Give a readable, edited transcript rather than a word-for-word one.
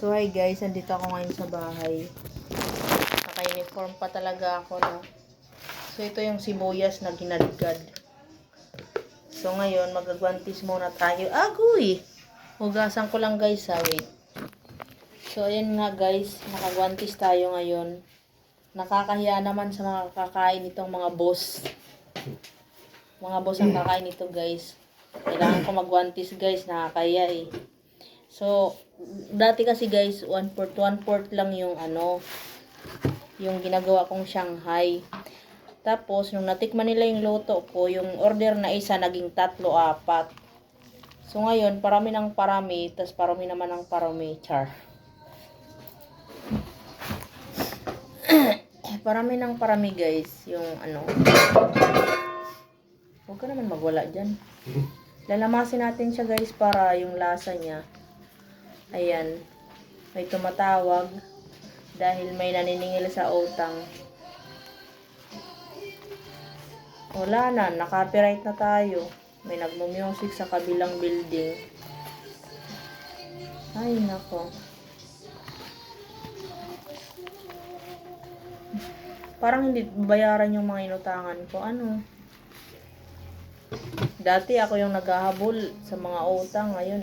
So hi guys, andito ako ngayon sa bahay. Naka-uniform pa talaga ako, no? So ito yung sibuyas na ginadgad. So ngayon, magagwantis muna tayo. Agoy! Hugasan ko lang guys, ha? Wait. So ayan nga guys, nakagwantis tayo ngayon. Nakakahiya naman sa mga kakain itong mga boss. Mga boss ang kakain ito guys. Kailangan ko magwantis guys, nakakahiya eh. So, dati kasi guys, 1/4 lang yung yung ginagawa kong Shanghai. Tapos, nung natikman nila yung luto ko, yung order na isa, naging 3-4. So, ngayon, parami ng parami, tas parami naman ng parami, char. Parami ng parami guys, yung huwag ka naman magwala dyan. Lalamasin natin siya guys para yung lasa niya. Ayan, may tumatawag dahil may naniningil sa utang. Wala na, naka-copyright na tayo. May nagmo-music sa kabilang building. Ay, nako. Parang hindi bayaran yung mga inutangan ko. Ano? Dati ako yung naghahabol sa mga utang. Ngayon,